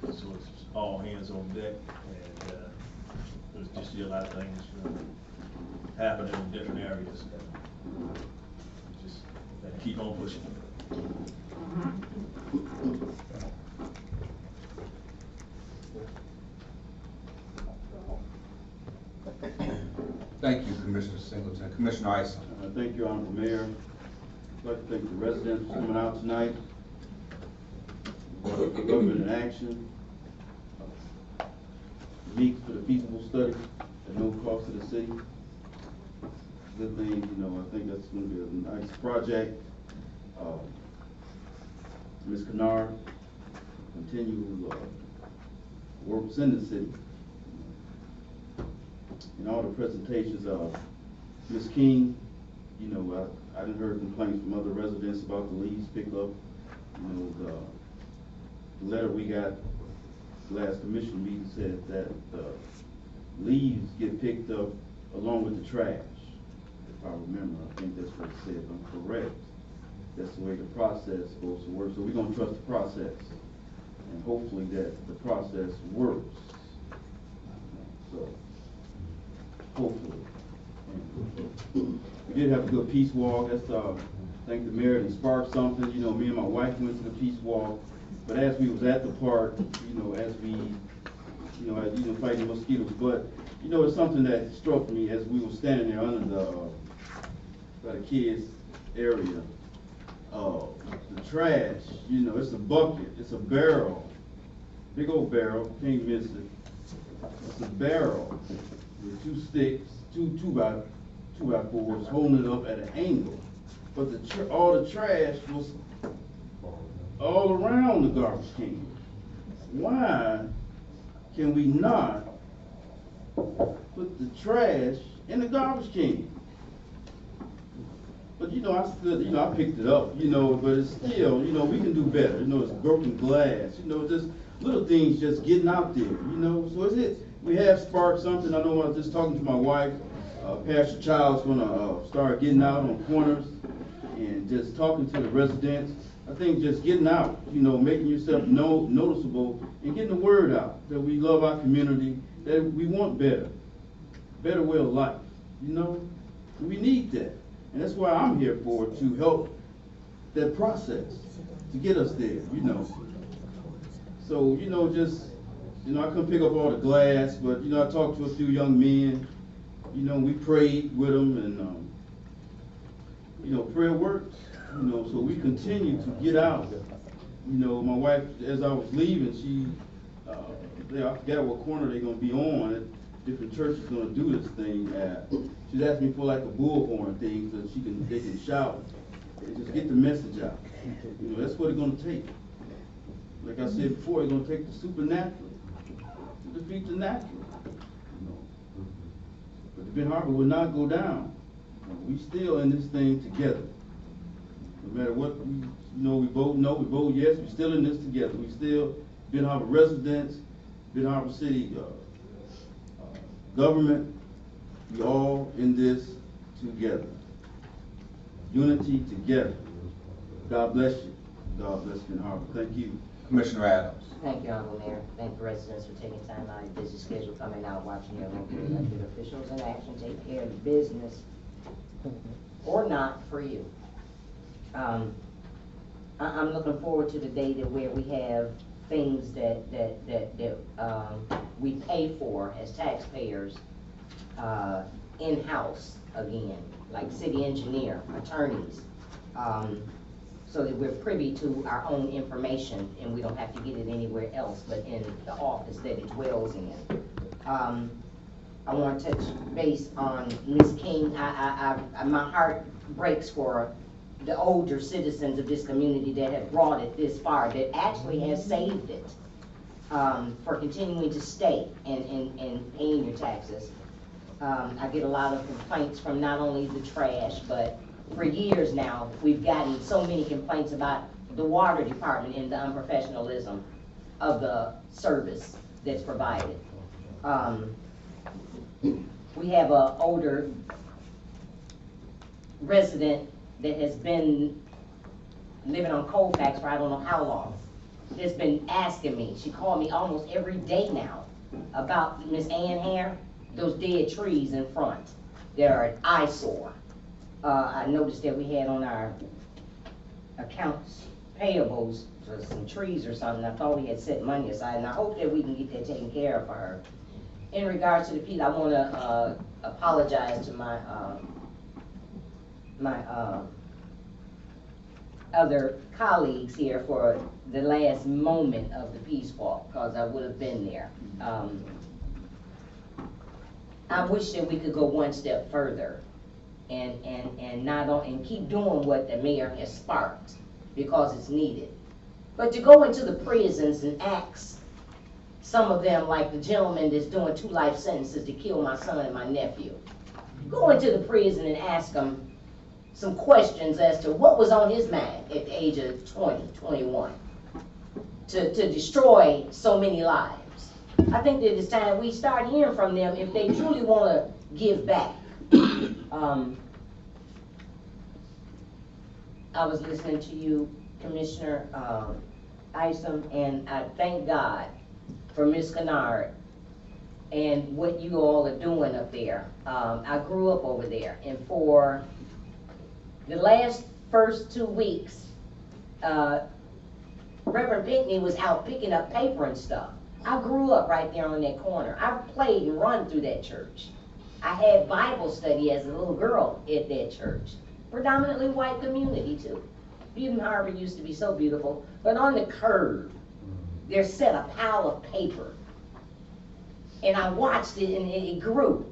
And so it's all hands on deck, and there's just a lot of things happening in different areas. Just keep on pushing. Thank you, Commissioner Singleton. Commissioner Isom. Thank you, Honorable Mayor. I'd like to thank the residents for coming out tonight. Government in action. Meet for the feasible study at no cost to the city. Good thing, I think that's going to be a nice project. Ms. Kennard continue works in the city. In all the presentations of Ms. King, I didn't heard complaints from other residents about the leaves pickup. The letter we got last commission meeting said that leaves get picked up along with the trash. If I remember, I think that's what it said, if I'm correct. That's the way the process goes to work. So we're gonna trust the process, and hopefully that the process works. So, hopefully. And we did have a good peace walk. That's thank the mayor and sparked something. Me and my wife went to the peace walk. But as we was at the park, as we, fighting mosquitoes, but, it's something that struck me as we were standing there under by the kids' area. The trash, it's a bucket, it's a barrel, big old barrel, can't miss it. It's a barrel with two sticks, two by fours, holding it up at an angle. But all the trash was all around the garbage can. Why can we not put the trash in the garbage can? But I picked it up, but it's still, we can do better. It's broken glass, just little things just getting out there, So we have sparked something. I know I was just talking to my wife, Pastor Child's gonna start getting out on corners and just talking to the residents. I think just getting out, making yourself noticeable and getting the word out that we love our community, that we want better way of life, we need that. And that's why I'm here for, to help that process, to get us there, So, I couldn't pick up all the glass, but, I talked to a few young men, we prayed with them, and, prayer works, so we continue to get out. My wife, as I was leaving, I forgot what corner they're going to be on. Different churches going to do this thing at. She's asked me for like a bullhorn thing so they can shout and just get the message out. That's what it's going to take. Like I said before, it's going to take the supernatural to defeat the natural. But the Benton Harbor will not go down. We still in this thing together. No matter what we vote no, we vote yes, we're still in this together. We still Benton Harbor residents, Benton Harbor City government, we all in this together. Unity together. God bless you. God bless Benton Harbor. Thank you. Commissioner Adams. Thank you, Honorable Mayor. Thank the residents for taking time out of your busy schedule, coming out, watching your local elected officials in action, take care of the business, or not, for you. I'm looking forward to the day where we have things that we pay for as taxpayers in-house again, like city engineer, attorneys, so that we're privy to our own information and we don't have to get it anywhere else but in the office that it dwells in. I want to touch base on Ms. King. My heart breaks for the older citizens of this community that have brought it this far, that actually has saved it, for continuing to stay and paying your taxes. I get a lot of complaints from not only the trash, but for years now, we've gotten so many complaints about the water department and the unprofessionalism of the service that's provided. We have an older resident that has been living on Colfax for I don't know how long. That's been asking me, she called me almost every day now about Miss Ann here, those dead trees in front. They're an eyesore. I noticed that we had on our accounts payables for some trees or something. I thought we had set money aside, and I hope that we can get that taken care of for her. In regards to the piece, I want to apologize to my other colleagues here for the last moment of the Peace Walk, because I would have been there. I wish that we could go one step further and not on, and keep doing what the mayor has sparked, because it's needed. But to go into the prisons and ask some of them, like the gentleman that's doing 2 life sentences to kill my son and my nephew, go into the prison and ask them some questions as to what was on his mind at the age of 20, 21, to destroy so many lives. I think that it's time we start hearing from them if they truly want to give back. I was listening to you, Commissioner Isom, and I thank God for Ms. Kennard and what you all are doing up there. I grew up over there, and for the first 2 weeks, Reverend Pinkney was out picking up paper and stuff. I grew up right there on that corner. I played and run through that church. I had Bible study as a little girl at that church. Predominantly white community too. Benton Harbor used to be so beautiful, but on the curb, there set a pile of paper. And I watched it and it grew.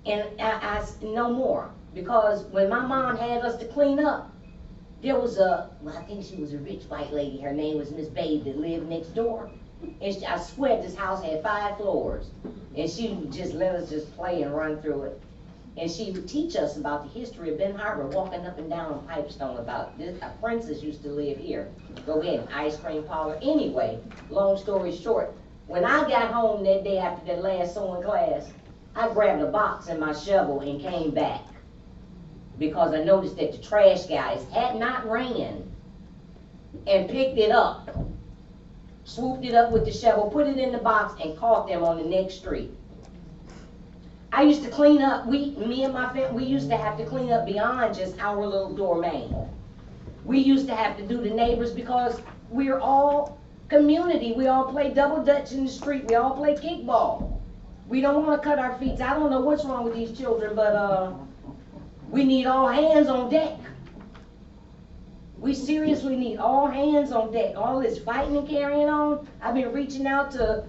And I no more. Because when my mom had us to clean up, there was I think she was a rich white lady. Her name was Miss Babe that lived next door. And I swear this house had 5 floors. And she would just let us just play and run through it. And she would teach us about the history of Benton Harbor, walking up and down on Pipestone about this. A princess used to live here. Go ahead, an ice cream parlor. Anyway, long story short, when I got home that day after that last sewing class, I grabbed a box and my shovel and came back, because I noticed that the trash guys had not ran and picked it up, swooped it up with the shovel, put it in the box, and caught them on the next street. I used to clean up, me and my family, we used to have to clean up beyond just our little domain. We used to have to do the neighbors, because we're all community. We all play double dutch in the street. We all play kickball. We don't want to cut our feet. I don't know what's wrong with these children, but we need all hands on deck. We seriously need all hands on deck. All this fighting and carrying on. I've been reaching out to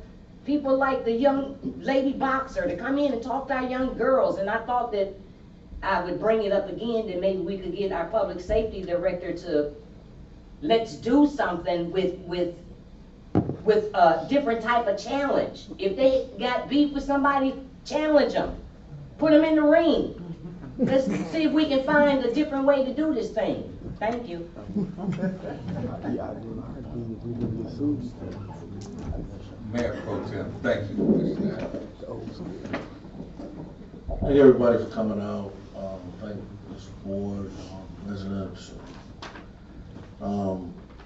people like the young lady boxer to come in and talk to our young girls, and I thought that I would bring it up again, that maybe we could get our public safety director to let's do something with a different type of challenge. If they got beef with somebody, challenge them. Put them in the ring. Let's see if we can find a different way to do this thing. Thank you. Mayor Pro Tem, thank you, Commissioner. Thank everybody for coming out. Thank this board, residents.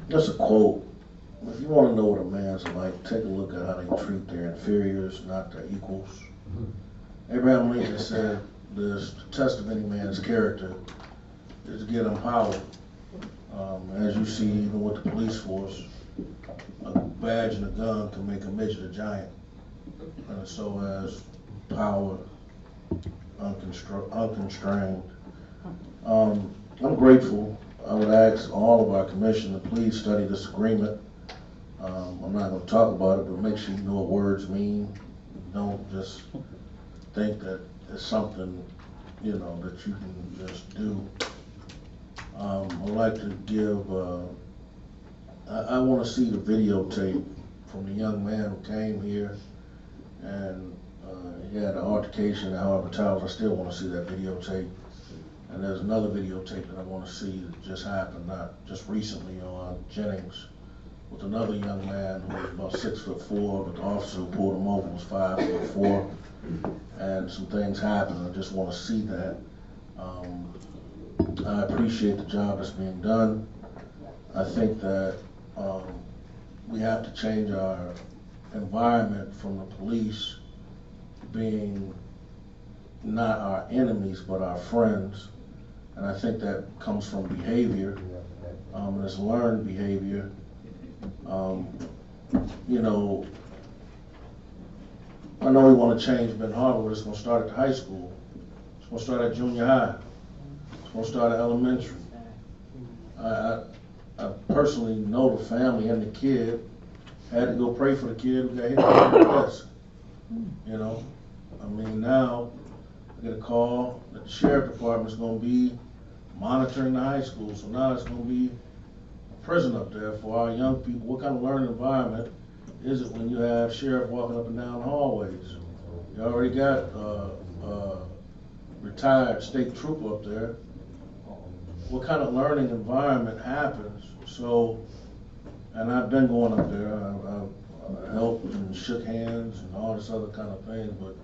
Just a quote. If you want to know what a man's like, take a look at how they treat their inferiors, not their equals. Abraham Lincoln said, the test of any man's character is to get him power. As you see, even with the police force, a badge and a gun can make a midget a giant. And so as power, unconstrained. I'm grateful. I would ask all of our commission to please study this agreement. I'm not going to talk about it, but make sure you know what words mean. Don't just think that it's something, you know, that you can just do. I'd like to give, I want to see the videotape from the young man who came here and he had an altercation, however times, I still want to see that videotape. And there's another videotape that I want to see that just happened, not just recently, on Jennings, with another young man who was about 6'4", but the officer who pulled him over was 5'4", and some things happened. I just want to see that. I appreciate the job that's being done. I think that we have to change our environment from the police being not our enemies but our friends, and I think that comes from behavior, and it's learned behavior. You know, I know we want to change Benton Harbor, but it's going to start at the high school. It's going to start at junior high. It's going to start at elementary. I personally know the family and the kid. I had to go pray for the kid who got hit by the desk. You know, I mean, now I get a call that the sheriff department's going to be monitoring the high school. So now it's going to be a prison up there for our young people. What kind of learning environment is it when you have sheriff walking up and down the hallways? You already got a retired state trooper up there. What kind of learning environment happens? So, and I've been going up there. I've helped and shook hands and all this other kind of thing, but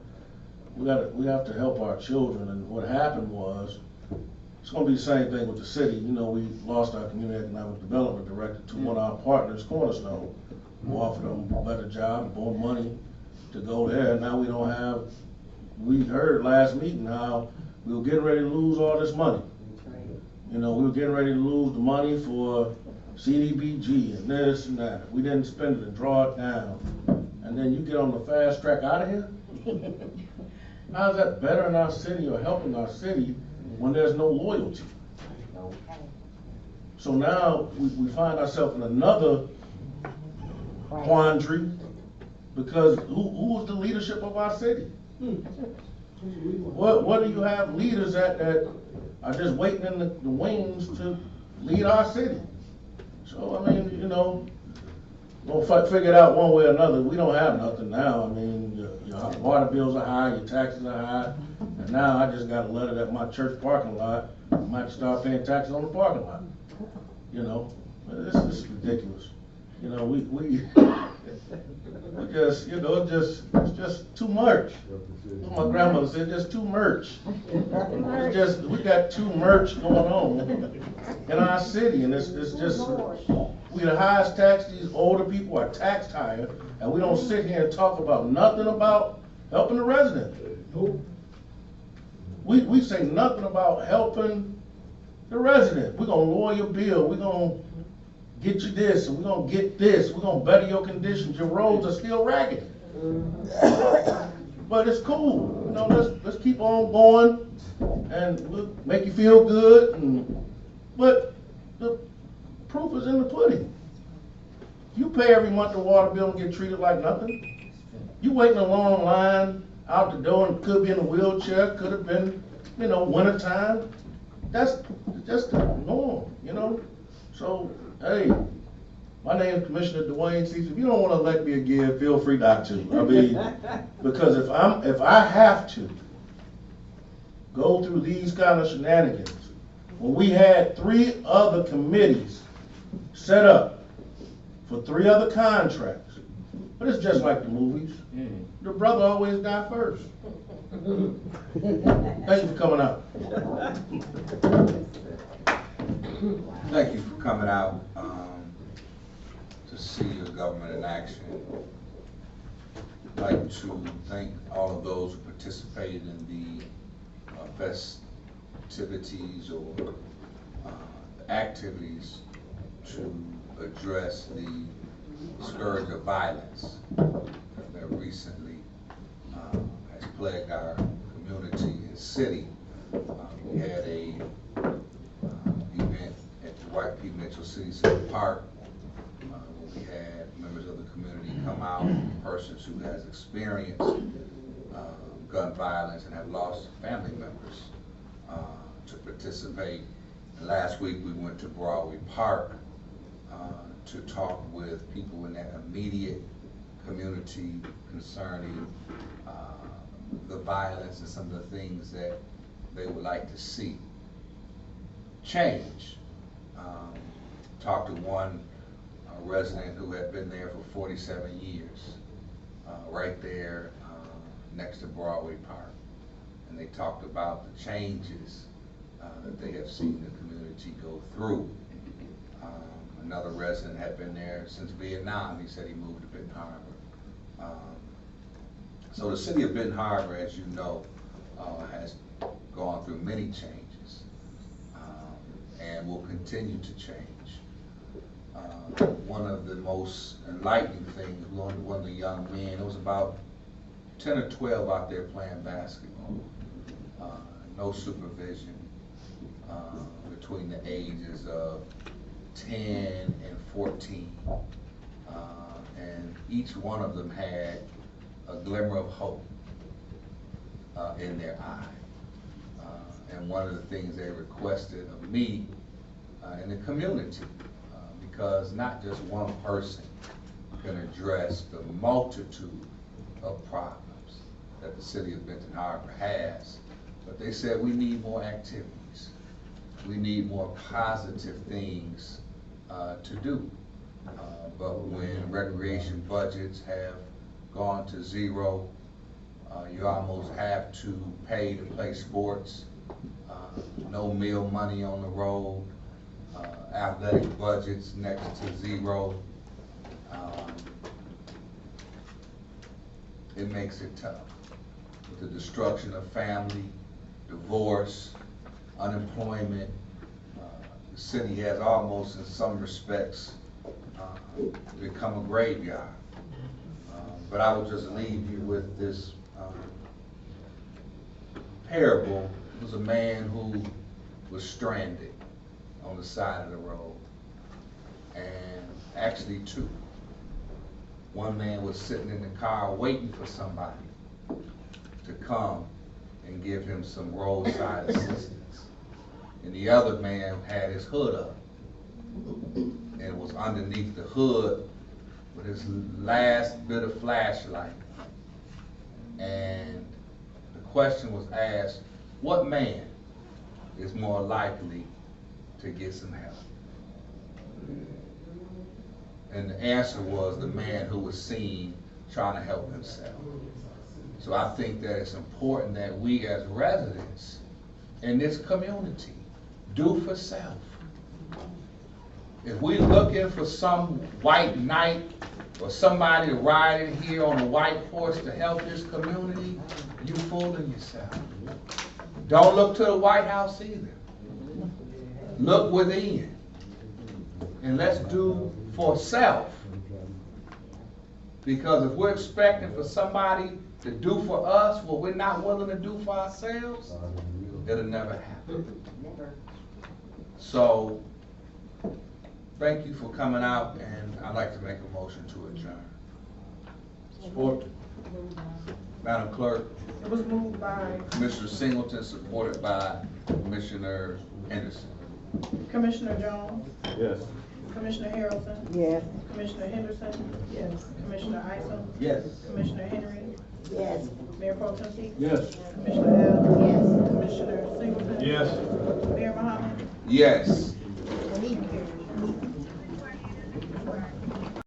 we have to help our children. And what happened was, it's going to be the same thing with the city. You know, we lost our community economic development director to one of our partners, Cornerstone, who offered them a better job, more money to go there. Now we don't have. We heard last meeting how we were getting ready to lose all this money. You know, we were getting ready to lose the money for CDBG and this and that. We didn't spend it and draw it down. And then you get on the fast track out of here? How is that better in our city or helping our city when there's no loyalty? So now we find ourselves in another quandary because who is the leadership of our city? What do you have leaders that are just waiting in the wings to lead our city? So, I mean, you know, we'll figure it out one way or another. We don't have nothing now. I mean, your water bills are high, your taxes are high, and now I just got a letter that my church parking lot, I might start paying taxes on the parking lot. You know, this is ridiculous. You know, we just, you know, it's just too much. My grandmother said, just too much. It's just, we got too much going on in our city, and it's just, we the highest tax, these older people are taxed higher, and we don't sit here and talk about nothing about helping the resident. We say nothing about helping the resident. We're gonna lower your bill, we're gonna get you this, and we're gonna get this, we're gonna better your conditions. Your roads are still raggedy. But it's cool, you know, let's keep on going, and we'll make you feel good, but the proof is in the pudding. You pay every month the water bill and get treated like nothing. You wait in a long line out the door and could be in a wheelchair, could have been, you know, wintertime. That's just the norm, you know? So, hey, my name is Commissioner Dwayne Cease. If you don't want to elect me again, feel free not to. I mean, because if I have to go through these kind of shenanigans, when we had 3 other committees set up for 3 other contracts, but it's just like the movies. The brother always died first. Thank you for coming out. Thank you for coming out to see your government in action. I'd like to thank all of those who participated in the festivities or activities to address the scourge of violence that recently has plagued our community and city. We had a event at the White P. Mitchell City Center Park. We had members of the community come out, persons who has experienced gun violence and have lost family members to participate. And last week we went to Broadway Park to talk with people in that immediate community concerning the violence and some of the things that they would like to see change. Talked to one resident who had been there for 47 years, right there next to Broadway Park. And they talked about the changes that they have seen the community go through. Another resident had been there since Vietnam. He said he moved to Benton Harbor. So the city of Benton Harbor, as you know, has gone through many changes and will continue to change. One of the most enlightening things, one of the young men, it was about 10 or 12 out there playing basketball. No supervision between the ages of 10 and 14. And each one of them had a glimmer of hope in their eye. And one of the things they requested of me in the community, because not just one person can address the multitude of problems that the city of Benton Harbor has, but they said we need more activities. We need more positive things to do. But when recreation budgets have gone to zero, you almost have to pay to play sports, no meal money on the road, athletic budgets next to zero. It makes it tough. With the destruction of family, divorce, unemployment, the city has almost, in some respects, become a graveyard. But I will just leave you with this parable. It was a man who was stranded on the side of the road, and actually two. One man was sitting in the car waiting for somebody to come and give him some roadside assistance, and the other man had his hood up and was underneath the hood with his last bit of flashlight. And the question was asked, what man is more likely to get some help? And the answer was the man who was seen trying to help himself. So I think that it's important that we as residents in this community do for self. If we're looking for some white knight or somebody to ride in here on a white horse to help this community, you fooling yourself. Don't look to the White House either. Look within. And let's do for self. Because if we're expecting for somebody to do for us what we're not willing to do for ourselves, it'll never happen. So, thank you for coming out, and I'd like to make a motion to adjourn. Support. Madam Clerk. It was moved by Commissioner Singleton, supported by Commissioner Henderson. Commissioner Jones, Yes. Commissioner Harrelson, Yes. Commissioner Henderson, Yes. Commissioner Isom, Yes. Commissioner Henry, Yes. Mayor Pro Tem T. Yes. Commissioner Allen, Yes. Commissioner Singleton. Yes. Mayor Muhammad. Yes.